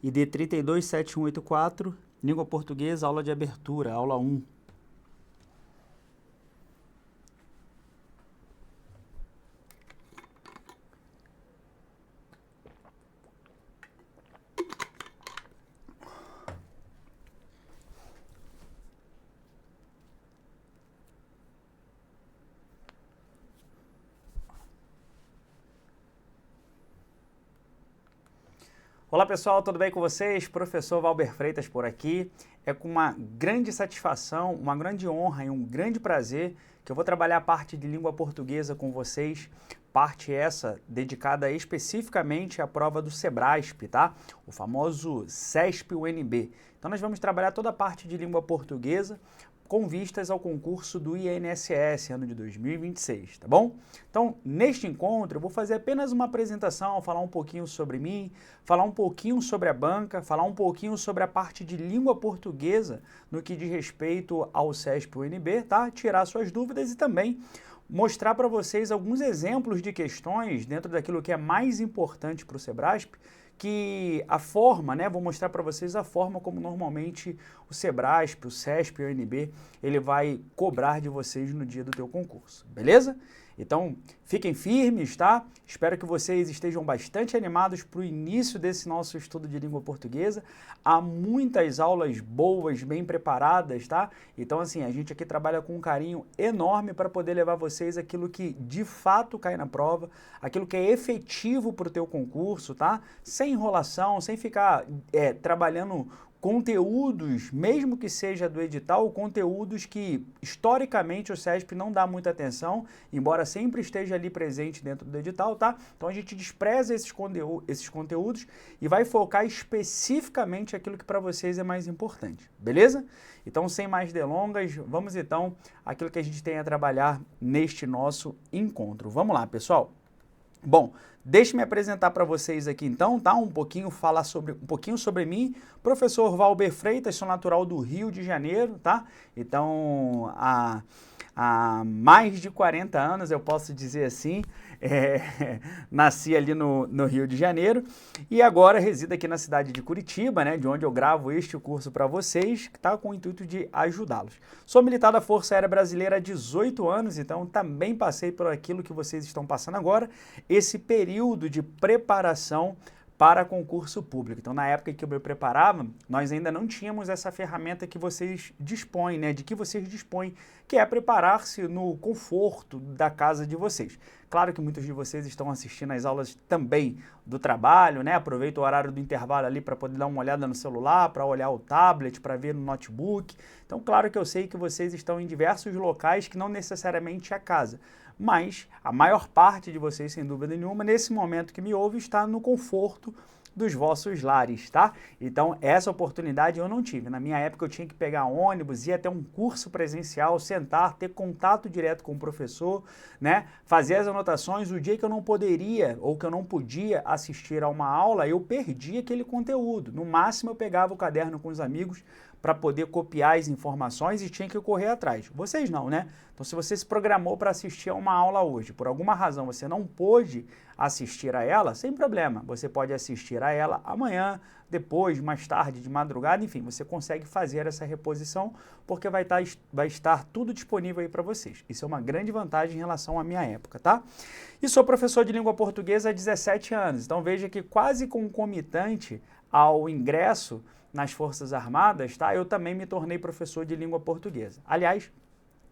ID 327184, língua portuguesa, aula de abertura, aula 1. Olá pessoal, tudo bem com vocês? Professor Valber Freitas por aqui. É com uma grande satisfação, uma grande honra e um grande prazer que eu vou trabalhar a parte de língua portuguesa com vocês, parte essa dedicada especificamente à prova do SEBRASP, tá? O famoso CESP-UNB. Então nós vamos trabalhar toda a parte de língua portuguesa com vistas ao concurso do INSS, ano de 2026, tá bom? Então, neste encontro, eu vou fazer apenas uma apresentação, falar um pouquinho sobre mim, falar um pouquinho sobre a banca, falar um pouquinho sobre a parte de língua portuguesa no que diz respeito ao CESP-UNB, tá? Tirar suas dúvidas e também mostrar para vocês alguns exemplos de questões dentro daquilo que é mais importante para o SEBRASP, que a forma, né, vou mostrar para vocês a forma como normalmente o SEBRASP, o CESP, o UNB, ele vai cobrar de vocês no dia do teu concurso, beleza? Então, fiquem firmes, tá? Espero que vocês estejam bastante animados para o início desse nosso estudo de língua portuguesa. Há muitas aulas boas, bem preparadas, tá? Então, assim, a gente aqui trabalha com um carinho enorme para poder levar vocês aquilo que de fato cai na prova, aquilo que é efetivo para o teu concurso, tá? Sem enrolação, sem ficar trabalhando conteúdos, mesmo que seja do edital, conteúdos que historicamente o CESP não dá muita atenção, embora sempre esteja ali presente dentro do edital, tá? Então a gente despreza esses conteúdos e vai focar especificamente aquilo que para vocês é mais importante, beleza? Então, sem mais delongas, vamos então àquilo que a gente tem a trabalhar neste nosso encontro. Vamos lá, pessoal. Bom, deixe-me apresentar para vocês aqui então, tá? Um pouquinho sobre mim. Professor Valber Freitas, sou natural do Rio de Janeiro, tá? Então, há mais de 40 anos, eu posso dizer assim, nasci ali no Rio de Janeiro e agora resido aqui na cidade de Curitiba, né, de onde eu gravo este curso para vocês, que está com o intuito de ajudá-los. Sou militar da Força Aérea Brasileira há 18 anos, então também passei por aquilo que vocês estão passando agora, esse período de preparação para concurso público. Então, na época que eu me preparava, nós ainda não tínhamos essa ferramenta que vocês dispõem, né? De que vocês dispõem, que é preparar-se no conforto da casa de vocês. Claro que muitos de vocês estão assistindo às aulas também do trabalho, né? Aproveita o horário do intervalo ali para poder dar uma olhada no celular, para olhar o tablet, para ver no notebook. Então, claro que eu sei que vocês estão em diversos locais que não necessariamente é a casa. Mas a maior parte de vocês, sem dúvida nenhuma, nesse momento que me ouve, está no conforto dos vossos lares, tá? Então, essa oportunidade eu não tive. Na minha época, eu tinha que pegar ônibus, ir até um curso presencial, sentar, ter contato direto com o professor, né? Fazer as anotações. O dia que eu não poderia ou que eu não podia assistir a uma aula, eu perdi aquele conteúdo. No máximo, eu pegava o caderno com os amigos para poder copiar as informações e tinha que correr atrás. Vocês não, né? Então, se você se programou para assistir a uma aula hoje, por alguma razão você não pôde assistir a ela, sem problema. Você pode assistir a ela amanhã, depois, mais tarde, de madrugada, enfim, você consegue fazer essa reposição porque vai estar tudo disponível aí para vocês. Isso é uma grande vantagem em relação à minha época, tá? E sou professor de língua portuguesa há 17 anos, então veja que quase concomitante ao ingresso nas Forças Armadas, tá? Eu também me tornei professor de língua portuguesa. Aliás,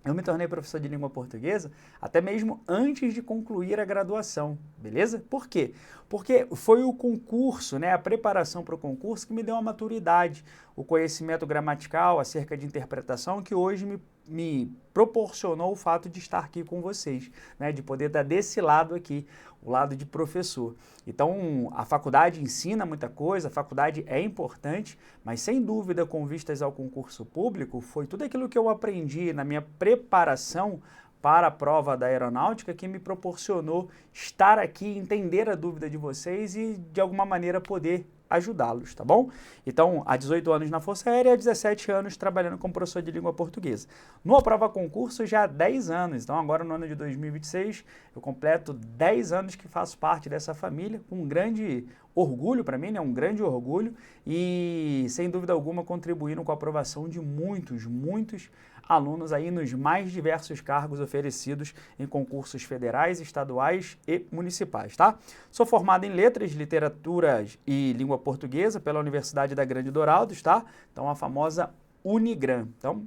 eu me tornei professor de língua portuguesa até mesmo antes de concluir a graduação, beleza? Por quê? Porque foi o concurso, né, a preparação para o concurso que me deu a maturidade, o conhecimento gramatical acerca de interpretação que hoje me proporcionou o fato de estar aqui com vocês, né, de poder estar desse lado aqui, o lado de professor. Então, a faculdade ensina muita coisa, a faculdade é importante, mas sem dúvida, com vistas ao concurso público, foi tudo aquilo que eu aprendi na minha preparação para a prova da aeronáutica que me proporcionou estar aqui, entender a dúvida de vocês e, de alguma maneira, poder ajudá-los, tá bom? Então, há 18 anos na Força Aérea e há 17 anos trabalhando como professor de língua portuguesa. No Aprova Concurso já há 10 anos, então agora no ano de 2026 eu completo 10 anos que faço parte dessa família, um grande orgulho para mim, né? Um grande orgulho e, sem dúvida alguma, contribuindo com a aprovação de muitos alunos aí nos mais diversos cargos oferecidos em concursos federais, estaduais e municipais, tá? Sou formado em Letras, Literatura e Língua Portuguesa pela Universidade da Grande Dourados, tá? Então, a famosa Unigran. Então,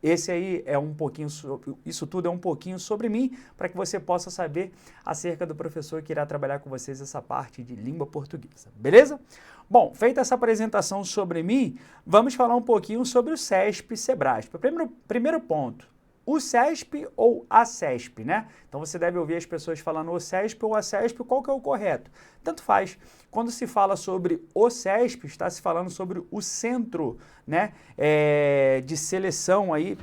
esse aí é um pouquinho, isso tudo é um pouquinho sobre mim, para que você possa saber acerca do professor que irá trabalhar com vocês essa parte de língua portuguesa, beleza? Bom, feita essa apresentação sobre mim, vamos falar um pouquinho sobre o CESP e Sebrasp. Primeiro ponto, o CESP ou a CESP, né? Então você deve ouvir as pessoas falando o CESP ou a CESP, qual que é o correto? Tanto faz. Quando se fala sobre o CESP, está se falando sobre o centro, né, de seleção aí.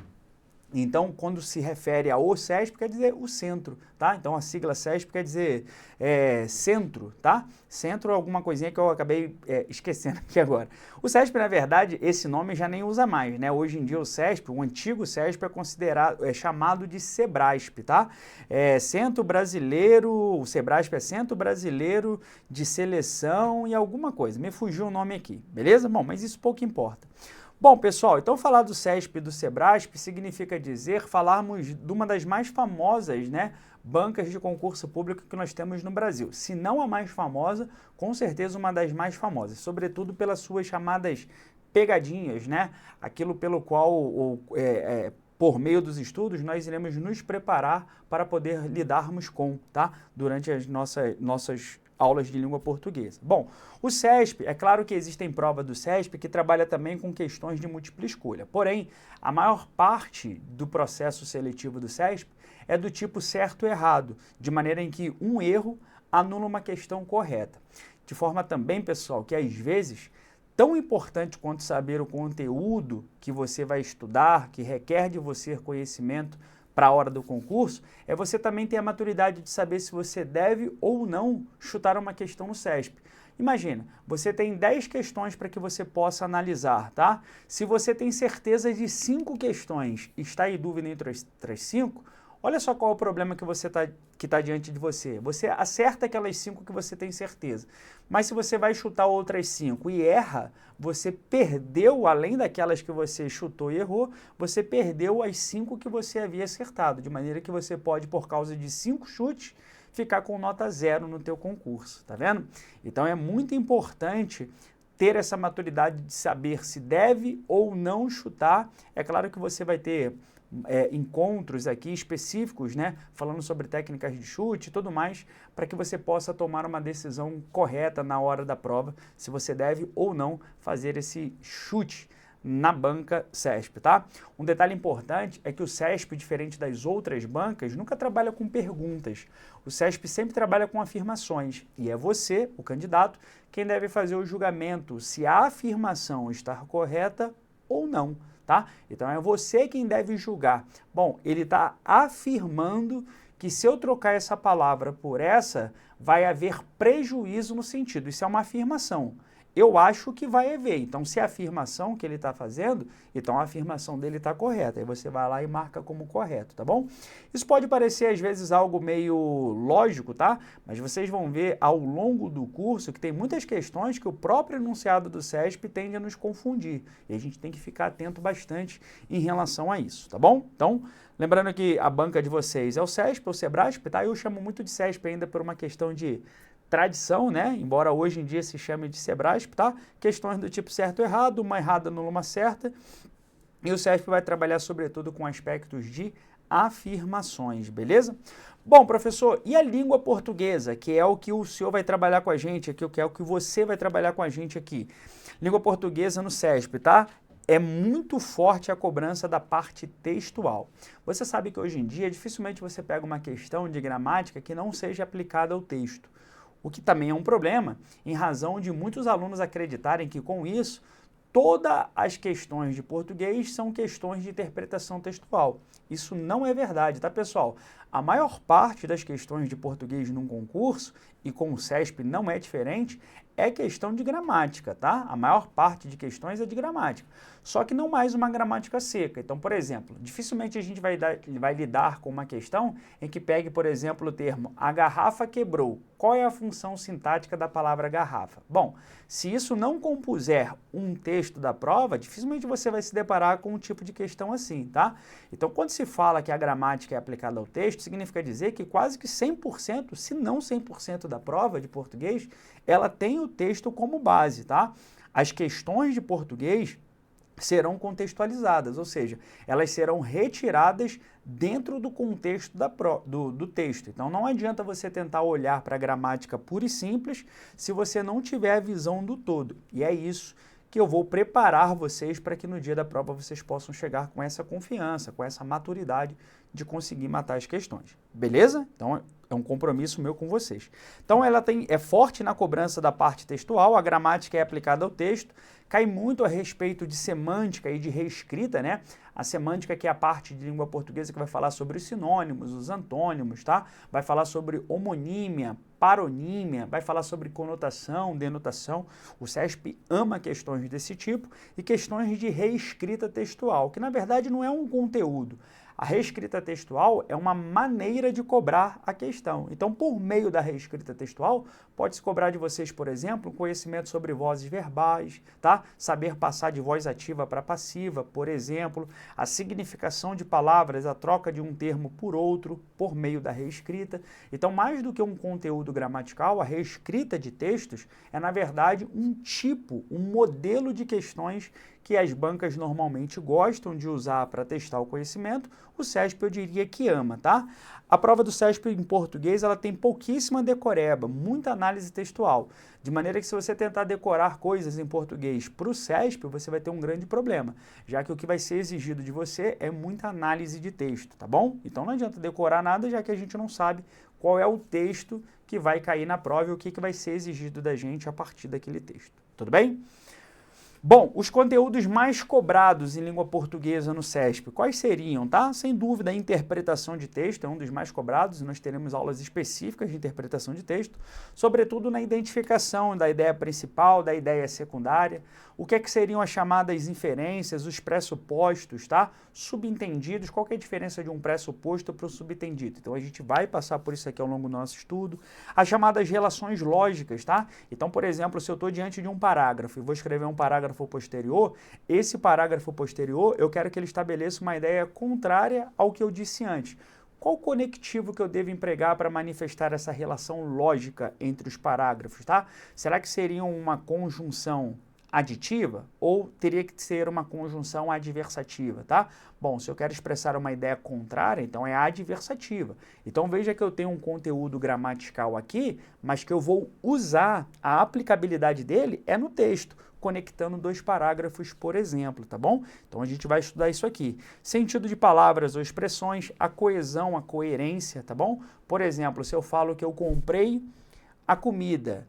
Então, quando se refere ao CESP, quer dizer o centro, tá? Então, a sigla CESP quer dizer centro, tá? Centro é alguma coisinha que eu acabei esquecendo aqui agora. O CESP, na verdade, esse nome já nem usa mais, né? Hoje em dia, o CESP, o antigo CESP é chamado de Sebrasp, tá? Centro Brasileiro, o Sebrasp é Centro Brasileiro de Seleção e alguma coisa. Me fugiu o nome aqui, beleza? Bom, mas isso pouco importa. Bom, pessoal, então falar do CESP e do Sebrasp significa falarmos de uma das mais famosas, né, bancas de concurso público que nós temos no Brasil. Se não a mais famosa, com certeza uma das mais famosas, sobretudo pelas suas chamadas pegadinhas, né, aquilo pelo qual, por meio dos estudos, nós iremos nos preparar para poder lidarmos com, tá, durante as nossas aulas de língua portuguesa. Bom, o CESP, é claro que existem provas do CESP que trabalha também com questões de múltipla escolha, porém, a maior parte do processo seletivo do CESP é do tipo certo ou errado, de maneira em que um erro anula uma questão correta. De forma também, pessoal, que às vezes, tão importante quanto saber o conteúdo que você vai estudar, que requer de você conhecimento para a hora do concurso, é você também ter a maturidade de saber se você deve ou não chutar uma questão no CESP. Imagina, você tem 10 questões para que você possa analisar, tá? Se você tem certeza de 5 questões e está em dúvida entre as 5, olha só qual é o problema que tá diante de você. Você acerta aquelas 5 que você tem certeza. Mas se você vai chutar outras 5 e erra, você perdeu, além daquelas que você chutou e errou, você perdeu as 5 que você havia acertado. De maneira que você pode, por causa de 5 chutes, ficar com nota 0 no teu concurso, tá vendo? Então é muito importante ter essa maturidade de saber se deve ou não chutar. É claro que você vai ter encontros aqui específicos, né, falando sobre técnicas de chute e tudo mais, para que você possa tomar uma decisão correta na hora da prova, se você deve ou não fazer esse chute na banca CESP, tá? Um detalhe importante é que o CESP, diferente das outras bancas, nunca trabalha com perguntas. O CESP sempre trabalha com afirmações e é você, o candidato, quem deve fazer o julgamento se a afirmação está correta ou não. Tá? Então é você quem deve julgar. Bom, ele está afirmando que se eu trocar essa palavra por essa, vai haver prejuízo no sentido. Isso é uma afirmação. Eu acho que vai haver. Então, se é a afirmação que ele está fazendo, então a afirmação dele está correta. Aí você vai lá e marca como correto, tá bom? Isso pode parecer, às vezes, algo meio lógico, tá? Mas vocês vão ver ao longo do curso que tem muitas questões que o próprio enunciado do CESP tende a nos confundir. E a gente tem que ficar atento bastante em relação a isso, tá bom? Então, lembrando que a banca de vocês é o CESP, o Sebrasp, tá? Eu chamo muito de CESP ainda por uma questão de tradição, né? Embora hoje em dia se chame de Sebrasp, tá? Questões do tipo certo ou errado, uma errada anula uma certa. E o CESP vai trabalhar sobretudo com aspectos de afirmações, beleza? Bom, professor, e a língua portuguesa, que é o que o senhor vai trabalhar com a gente aqui, que é o que você vai trabalhar com a gente aqui. Língua portuguesa no CESP, tá? É muito forte a cobrança da parte textual. Você sabe que hoje em dia dificilmente você pega uma questão de gramática que não seja aplicada ao texto. O que também é um problema, em razão de muitos alunos acreditarem que, com isso, todas as questões de português são questões de interpretação textual. Isso não é verdade, tá, pessoal? A maior parte das questões de português num concurso, e com o CESP não é diferente, é questão de gramática, tá? A maior parte de questões é de gramática. Só que não mais uma gramática seca. Então, por exemplo, dificilmente a gente vai lidar com uma questão em que pegue, por exemplo, o termo a garrafa quebrou. Qual é a função sintática da palavra garrafa? Bom, se isso não compuser um texto da prova, dificilmente você vai se deparar com um tipo de questão assim, tá? Então, quando se fala que a gramática é aplicada ao texto, significa dizer que quase que 100%, se não 100% da prova de português, ela tem o texto como base, tá? As questões de português serão contextualizadas, ou seja, elas serão retiradas dentro do contexto do texto. Então não adianta você tentar olhar para a gramática pura e simples se você não tiver a visão do todo. E é isso que eu vou preparar vocês para que no dia da prova vocês possam chegar com essa confiança, com essa maturidade de conseguir matar as questões. Beleza? Então é um compromisso meu com vocês. Então ela é forte na cobrança da parte textual, a gramática é aplicada ao texto, cai muito a respeito de semântica e de reescrita, né? A semântica que é a parte de língua portuguesa que vai falar sobre os sinônimos, os antônimos, tá? Vai falar sobre homonímia, paronímia, vai falar sobre conotação, denotação. O CESP ama questões desse tipo e questões de reescrita textual, que na verdade não é um conteúdo. A reescrita textual é uma maneira de cobrar a questão. Então, por meio da reescrita textual, pode-se cobrar de vocês, por exemplo, conhecimento sobre vozes verbais, tá? Saber passar de voz ativa para passiva, por exemplo, a significação de palavras, a troca de um termo por outro, por meio da reescrita. Então, mais do que um conteúdo gramatical, a reescrita de textos é, na verdade, um tipo, um modelo de questões que as bancas normalmente gostam de usar para testar o conhecimento. O CESP eu diria que ama, tá? A prova do CESP em português, ela tem pouquíssima decoreba, muita análise textual, de maneira que se você tentar decorar coisas em português para o CESP, você vai ter um grande problema, já que o que vai ser exigido de você é muita análise de texto, tá bom? Então não adianta decorar nada, já que a gente não sabe qual é o texto que vai cair na prova e o que vai ser exigido da gente a partir daquele texto, tudo bem? Bom, os conteúdos mais cobrados em língua portuguesa no CESP, quais seriam, tá? Sem dúvida, a interpretação de texto é um dos mais cobrados, e nós teremos aulas específicas de interpretação de texto, sobretudo na identificação da ideia principal, da ideia secundária, o que é que seriam as chamadas inferências, os pressupostos, tá? Subentendidos, qual que é a diferença de um pressuposto para o subentendido? Então, a gente vai passar por isso aqui ao longo do nosso estudo. As chamadas relações lógicas, tá? Então, por exemplo, se eu estou diante de um parágrafo e vou escrever um parágrafo posterior, esse parágrafo posterior, eu quero que ele estabeleça uma ideia contrária ao que eu disse antes. Qual o conectivo que eu devo empregar para manifestar essa relação lógica entre os parágrafos, tá? Será que seria uma conjunção aditiva ou teria que ser uma conjunção adversativa, tá? Bom, se eu quero expressar uma ideia contrária, então é adversativa. Então veja que eu tenho um conteúdo gramatical aqui, mas que eu vou usar, a aplicabilidade dele é no texto, conectando dois parágrafos, por exemplo, tá bom? Então a gente vai estudar isso aqui. Sentido de palavras ou expressões, a coesão, a coerência, tá bom? Por exemplo, se eu falo que eu comprei a comida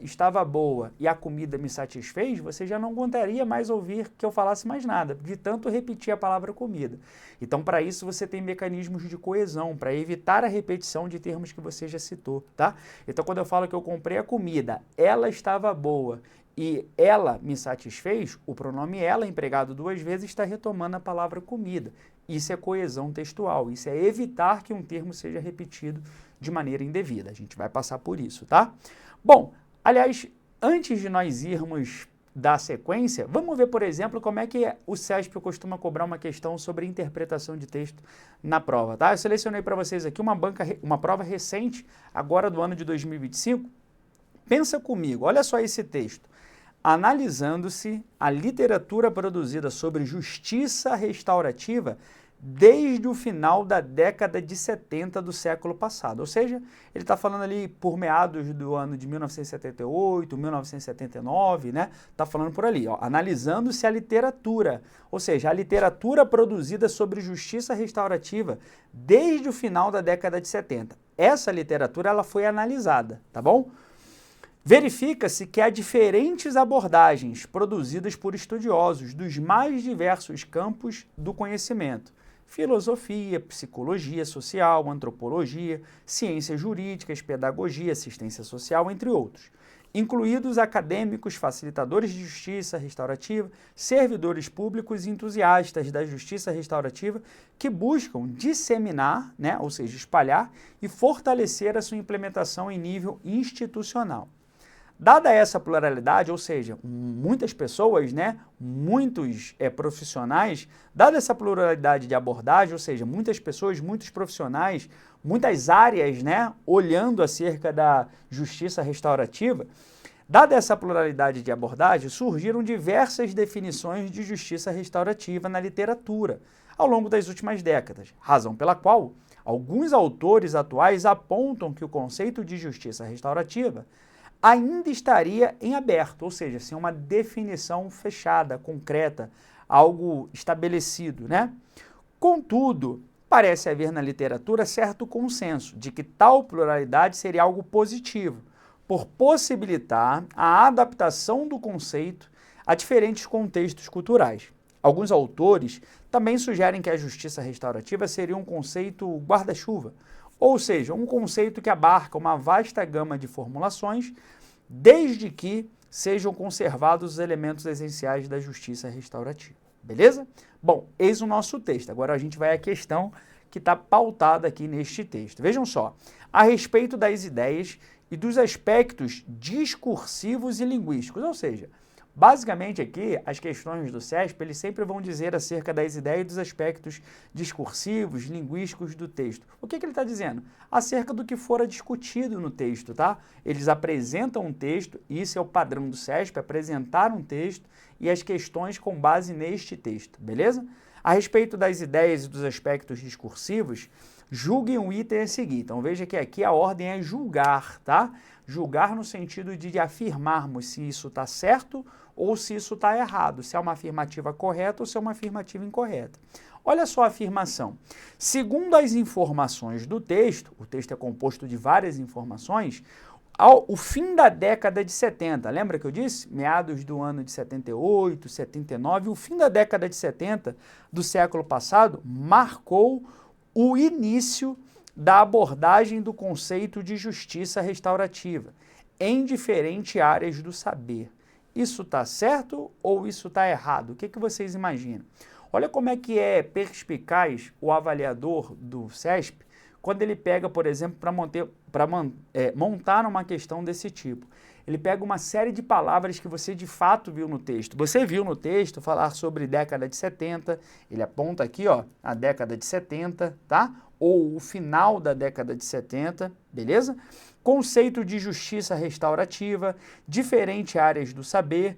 estava boa e a comida me satisfez, você já não aguentaria mais ouvir que eu falasse mais nada, de tanto repetir a palavra comida. Então, para isso, você tem mecanismos de coesão, para evitar a repetição de termos que você já citou, tá? Então, quando eu falo que eu comprei a comida, ela estava boa e ela me satisfez, o pronome ela, empregado duas vezes, está retomando a palavra comida. Isso é coesão textual, isso é evitar que um termo seja repetido de maneira indevida. A gente vai passar por isso, tá? Bom, aliás, antes de nós irmos da sequência, vamos ver, por exemplo, como é que o CESP costuma cobrar uma questão sobre interpretação de texto na prova, tá? Eu selecionei para vocês aqui uma prova recente, agora do ano de 2025. Pensa comigo, olha só esse texto. Analisando-se a literatura produzida sobre justiça restaurativa desde o final da década de 70 do século passado. Ou seja, ele está falando ali por meados do ano de 1978, 1979, né? Está falando por ali, ó, analisando-se a literatura, ou seja, a literatura produzida sobre justiça restaurativa desde o final da década de 70. Essa literatura, ela foi analisada, tá bom? Verifica-se que há diferentes abordagens produzidas por estudiosos dos mais diversos campos do conhecimento. filosofia, psicologia social, antropologia, ciências jurídicas, pedagogia, assistência social, entre outros, incluídos acadêmicos, facilitadores de justiça restaurativa, servidores públicos e entusiastas da justiça restaurativa que buscam disseminar, né, ou seja, espalhar e fortalecer a sua implementação em nível institucional. Dada essa pluralidade, ou seja, muitas pessoas, né, muitos profissionais, dada essa pluralidade de abordagem, ou seja, muitas pessoas, muitos profissionais, muitas áreas, né, olhando acerca da justiça restaurativa, dada essa pluralidade de abordagem, surgiram diversas definições de justiça restaurativa na literatura ao longo das últimas décadas, razão pela qual alguns autores atuais apontam que o conceito de justiça restaurativa ainda estaria em aberto, ou seja, sem uma definição fechada, concreta, algo estabelecido, né? Contudo, parece haver na literatura certo consenso de que tal pluralidade seria algo positivo, por possibilitar a adaptação do conceito a diferentes contextos culturais. Alguns autores também sugerem que a justiça restaurativa seria um conceito guarda-chuva, ou seja, um conceito que abarca uma vasta gama de formulações, desde que sejam conservados os elementos essenciais da justiça restaurativa. Beleza? Bom, eis o nosso texto. Agora a gente vai à questão que está pautada aqui neste texto. Vejam só, a respeito das ideias e dos aspectos discursivos e linguísticos, ou seja, basicamente aqui, as questões do CESP, eles sempre vão dizer acerca das ideias e dos aspectos discursivos, linguísticos do texto. O que ele está dizendo? Acerca do que fora discutido no texto, tá? Eles apresentam um texto, isso é o padrão do CESP, apresentar um texto e as questões com base neste texto, beleza? A respeito das ideias e dos aspectos discursivos, julguem o item a seguir. Então veja que aqui a ordem é julgar, tá? Julgar no sentido de afirmarmos se isso está certo ou se isso está errado, se é uma afirmativa correta ou se é uma afirmativa incorreta. Olha só a afirmação. Segundo as informações do texto, o texto é composto de várias informações, ao fim da década de 70, lembra que eu disse? Meados do ano de 78, 79, o fim da década de 70 do século passado marcou o início da abordagem do conceito de justiça restaurativa em diferentes áreas do saber. Isso está certo ou isso está errado? O que vocês imaginam? Olha como é que é perspicaz o avaliador do CESP quando ele pega, por exemplo, para montar uma questão desse tipo. Ele pega uma série de palavras que você de fato viu no texto. Você viu no texto falar sobre década de 70, ele aponta aqui, ó, a década de 70, tá? Ou o final da década de 70, beleza? Conceito de justiça restaurativa, diferentes áreas do saber,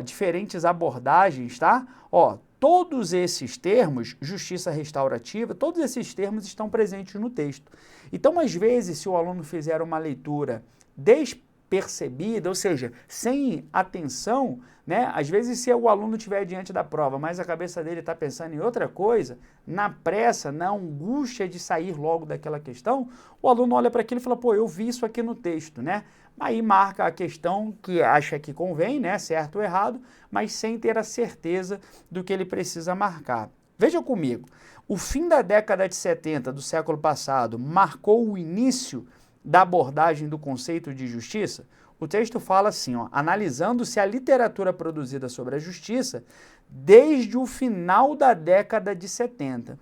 diferentes abordagens, tá? Ó, todos esses termos, justiça restaurativa, todos esses termos estão presentes no texto. Então, às vezes, se o aluno fizer uma leitura despercebida, ou seja, sem atenção, né? Às vezes, se o aluno estiver diante da prova, mas a cabeça dele está pensando em outra coisa, na pressa, na angústia de sair logo daquela questão, o aluno olha para aquilo e fala, pô, eu vi isso aqui no texto, né? Aí marca a questão que acha que convém, né? Certo ou errado, mas sem ter a certeza do que ele precisa marcar. Veja comigo, o fim da década de 70 do século passado marcou o início da abordagem do conceito de justiça? O texto fala assim, ó, analisando-se a literatura produzida sobre a justiça desde o final da década de 70.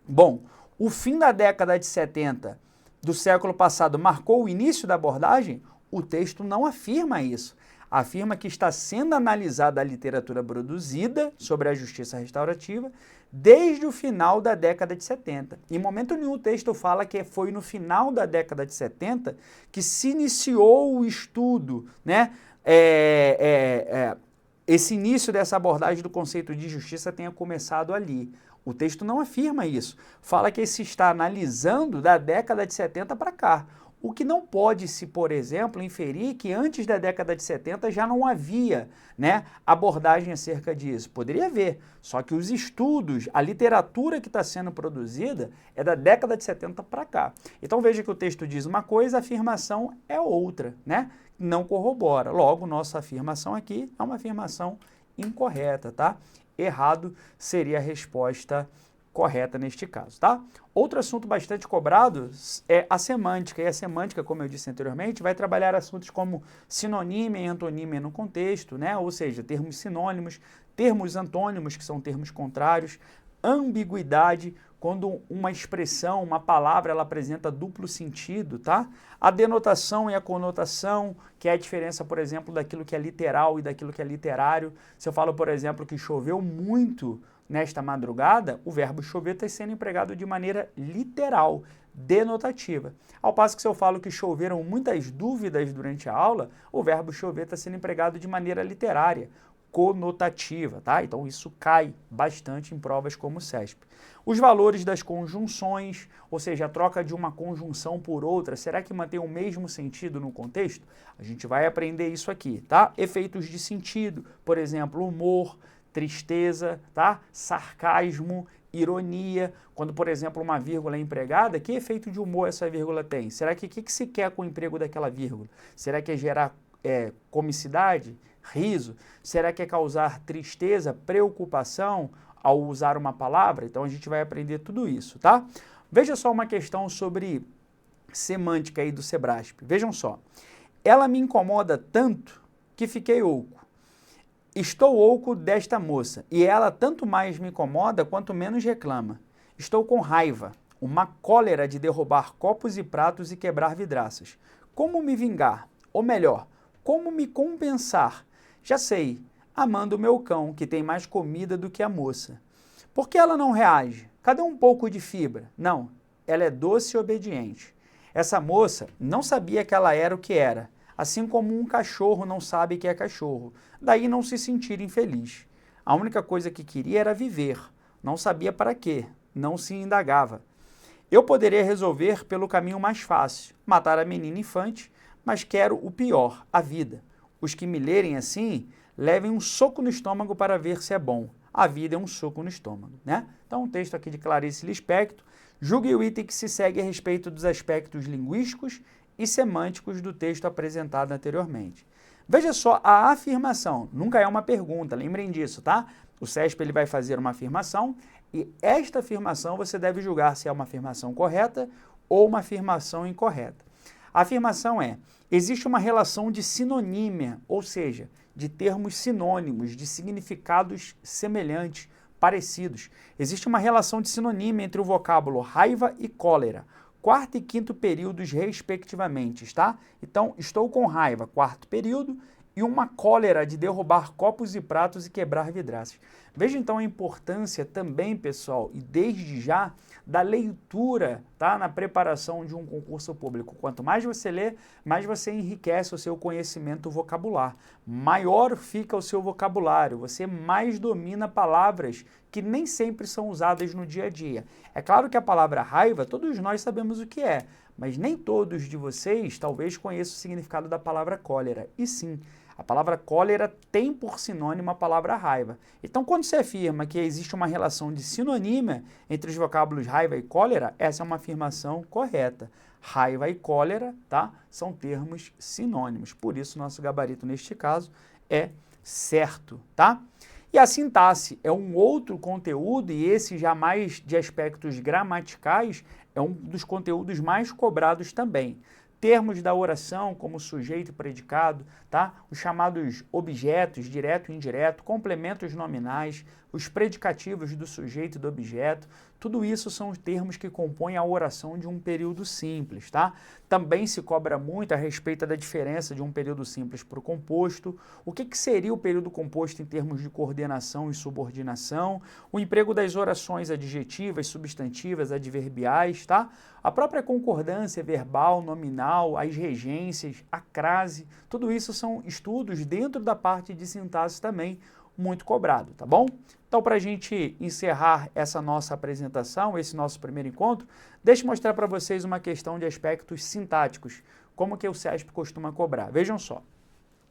Bom, o fim da década de 70 do século passado marcou o início da abordagem? O texto não afirma isso. Afirma que está sendo analisada a literatura produzida sobre a justiça restaurativa desde o final da década de 70. Em momento nenhum o texto fala que foi no final da década de 70 que se iniciou o estudo, né? Esse início dessa abordagem do conceito de justiça tenha começado ali. O texto não afirma isso. Fala que se está analisando da década de 70 para cá. O que não pode-se, por exemplo, inferir que antes da década de 70 já não havia, né, abordagem acerca disso. Poderia haver, só que os estudos, a literatura que está sendo produzida é da década de 70 para cá. Então veja que o texto diz uma coisa, a afirmação é outra, né? Não corrobora. Logo, nossa afirmação aqui é uma afirmação incorreta, tá? Errado seria a resposta correta neste caso, tá? Outro assunto bastante cobrado é a semântica, e a semântica, como eu disse anteriormente, vai trabalhar assuntos como sinonímia e antonímia no contexto, né? Ou seja, termos sinônimos, termos antônimos, que são termos contrários, ambiguidade, quando uma expressão, uma palavra, ela apresenta duplo sentido, tá? A denotação e a conotação, que é a diferença, por exemplo, daquilo que é literal e daquilo que é literário. Se eu falo, por exemplo, que choveu muito nesta madrugada, o verbo chover está sendo empregado de maneira literal, denotativa. Ao passo que se eu falo que choveram muitas dúvidas durante a aula, o verbo chover está sendo empregado de maneira literária, conotativa, tá? Então isso cai bastante em provas como o CESP. Os valores das conjunções, ou seja, a troca de uma conjunção por outra, será que mantém o mesmo sentido no contexto? A gente vai aprender isso aqui, tá? Efeitos de sentido, por exemplo, humor, tristeza, tá? Sarcasmo, ironia. Quando, por exemplo, uma vírgula é empregada, que efeito de humor essa vírgula tem? Será que o que se quer com o emprego daquela vírgula? Será que é gerar comicidade, riso? Será que é causar tristeza, preocupação ao usar uma palavra? Então a gente vai aprender tudo isso, tá? Veja só uma questão sobre semântica aí do Sebrasp. Vejam só. Ela me incomoda tanto que fiquei oco. Estou oco desta moça, e ela tanto mais me incomoda quanto menos reclama. Estou com raiva, uma cólera de derrubar copos e pratos e quebrar vidraças. Como me vingar? Ou melhor, como me compensar? Já sei, amando o meu cão, que tem mais comida do que a moça. Por que ela não reage? Cadê um pouco de fibra? Não, ela é doce e obediente. Essa moça não sabia que ela era o que era, assim como um cachorro não sabe que é cachorro, daí não se sentir infeliz. A única coisa que queria era viver, não sabia para quê, não se indagava. Eu poderia resolver pelo caminho mais fácil, matar a menina infante, mas quero o pior, a vida. Os que me lerem assim, levem um soco no estômago para ver se é bom. A vida é um soco no estômago, né? Então, um texto aqui de Clarice Lispector. Julgue o item que se segue a respeito dos aspectos linguísticos e semânticos do texto apresentado anteriormente. Veja só, a afirmação nunca é uma pergunta, lembrem disso, tá? O CESP ele vai fazer uma afirmação e esta afirmação você deve julgar se é uma afirmação correta ou uma afirmação incorreta. A afirmação é: existe uma relação de sinonímia, ou seja, de termos sinônimos, de significados semelhantes, parecidos. Existe uma relação de sinonímia entre o vocábulo raiva e cólera, quarto e quinto períodos, respectivamente, tá? Então, estou com raiva, quarto período, e uma cólera de derrubar copos e pratos e quebrar vidraças. Veja então a importância também, pessoal, e desde já, da leitura, tá? Na preparação de um concurso público. Quanto mais você lê, mais você enriquece o seu conhecimento vocabular. Maior fica o seu vocabulário, você mais domina palavras que nem sempre são usadas no dia a dia. É claro que a palavra raiva, todos nós sabemos o que é, mas nem todos de vocês talvez conheçam o significado da palavra cólera. E sim, a palavra cólera tem por sinônimo a palavra raiva. Então, quando se afirma que existe uma relação de sinonímia entre os vocábulos raiva e cólera, essa é uma afirmação correta. Raiva e cólera, tá? São termos sinônimos. Por isso, nosso gabarito, neste caso, é certo, tá? E a sintaxe é um outro conteúdo, e esse já mais de aspectos gramaticais, é um dos conteúdos mais cobrados também. Termos da oração, como sujeito e predicado, tá? Os chamados objetos, direto e indireto, complementos nominais, os predicativos do sujeito e do objeto, tudo isso são os termos que compõem a oração de um período simples, tá? Também se cobra muito a respeito da diferença de um período simples para o composto, o que seria o período composto em termos de coordenação e subordinação, o emprego das orações adjetivas, substantivas, adverbiais, tá? A própria concordância verbal, nominal, as regências, a crase, tudo isso são estudos dentro da parte de sintaxe também, muito cobrado, tá bom? Então, para a gente encerrar essa nossa apresentação, esse nosso primeiro encontro, deixa eu mostrar para vocês uma questão de aspectos sintáticos, como que o CESP costuma cobrar. Vejam só,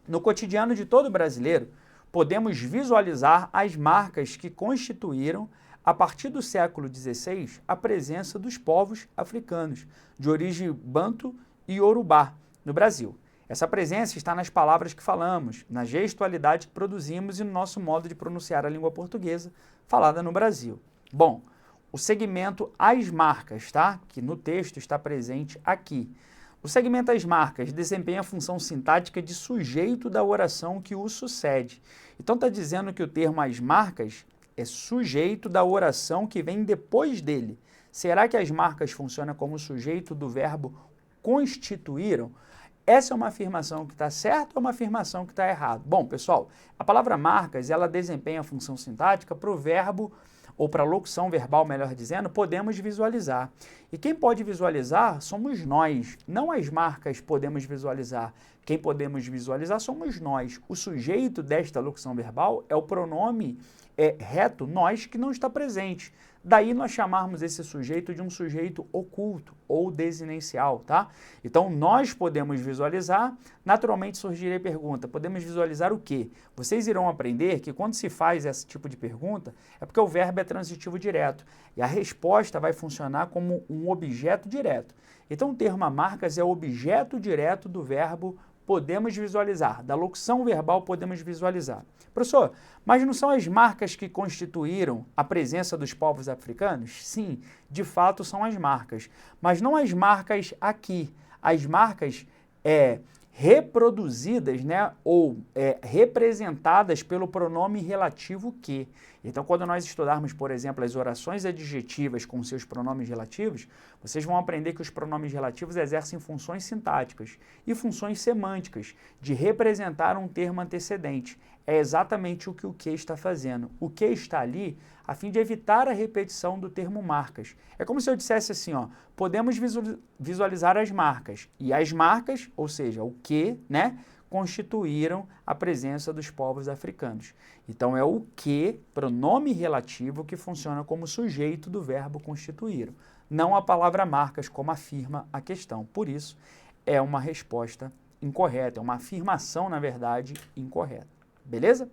no cotidiano de todo brasileiro, podemos visualizar as marcas que constituíram, a partir do século XVI, a presença dos povos africanos, de origem banto e iorubá, no Brasil. Essa presença está nas palavras que falamos, na gestualidade que produzimos e no nosso modo de pronunciar a língua portuguesa falada no Brasil. Bom, o segmento as marcas, tá? Que no texto está presente aqui. O segmento as marcas desempenha a função sintática de sujeito da oração que o sucede. Então está dizendo que o termo as marcas é sujeito da oração que vem depois dele. Será que as marcas funcionam como sujeito do verbo constituíram? Essa é uma afirmação que está certa ou uma afirmação que está errada? Bom, pessoal, a palavra marcas, ela desempenha a função sintática para o verbo, ou para a locução verbal, melhor dizendo, podemos visualizar. E quem pode visualizar somos nós, não as marcas podemos visualizar. Quem podemos visualizar somos nós. O sujeito desta locução verbal é o pronome reto, nós, que não está presente. Daí nós chamarmos esse sujeito de um sujeito oculto ou desinencial, tá? Então nós podemos visualizar, naturalmente surgiria a pergunta, podemos visualizar o quê? Vocês irão aprender que quando se faz esse tipo de pergunta, é porque o verbo é transitivo direto e a resposta vai funcionar como um objeto direto. Então o termo marcas é o objeto direto do verbo podemos visualizar, da locução verbal podemos visualizar. Professor, mas não são as marcas que constituíram a presença dos povos africanos? Sim, de fato são as marcas, mas não as marcas aqui, as marcas reproduzidas, né, ou representadas pelo pronome relativo que. Então, quando nós estudarmos, por exemplo, as orações adjetivas com seus pronomes relativos, vocês vão aprender que os pronomes relativos exercem funções sintáticas e funções semânticas de representar um termo antecedente. É exatamente o que o que está fazendo. O que está ali a fim de evitar a repetição do termo marcas. É como se eu dissesse assim, ó, podemos visualizar as marcas. E as marcas, ou seja, o que, né, constituíram a presença dos povos africanos. Então é o que, pronome relativo, que funciona como sujeito do verbo constituíram. Não a palavra marcas, como afirma a questão. Por isso, é uma resposta incorreta, é uma afirmação, na verdade, incorreta. Beleza?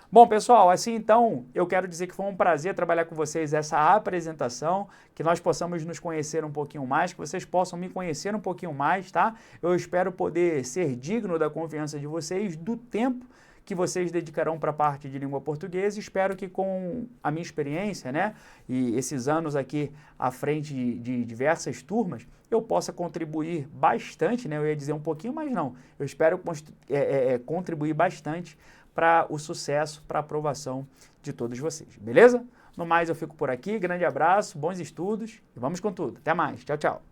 Bom, pessoal, assim então eu quero dizer que foi um prazer trabalhar com vocês essa apresentação, que nós possamos nos conhecer um pouquinho mais, que vocês possam me conhecer um pouquinho mais, tá? Eu espero poder ser digno da confiança de vocês, do tempo que vocês dedicarão para a parte de língua portuguesa. Espero que com a minha experiência, né, e esses anos aqui à frente de diversas turmas, eu possa contribuir bastante, né? Eu ia dizer um pouquinho, mas não. Eu espero contribuir bastante para o sucesso, para a aprovação de todos vocês, beleza? No mais, eu fico por aqui, grande abraço, bons estudos e vamos com tudo. Até mais, tchau, tchau.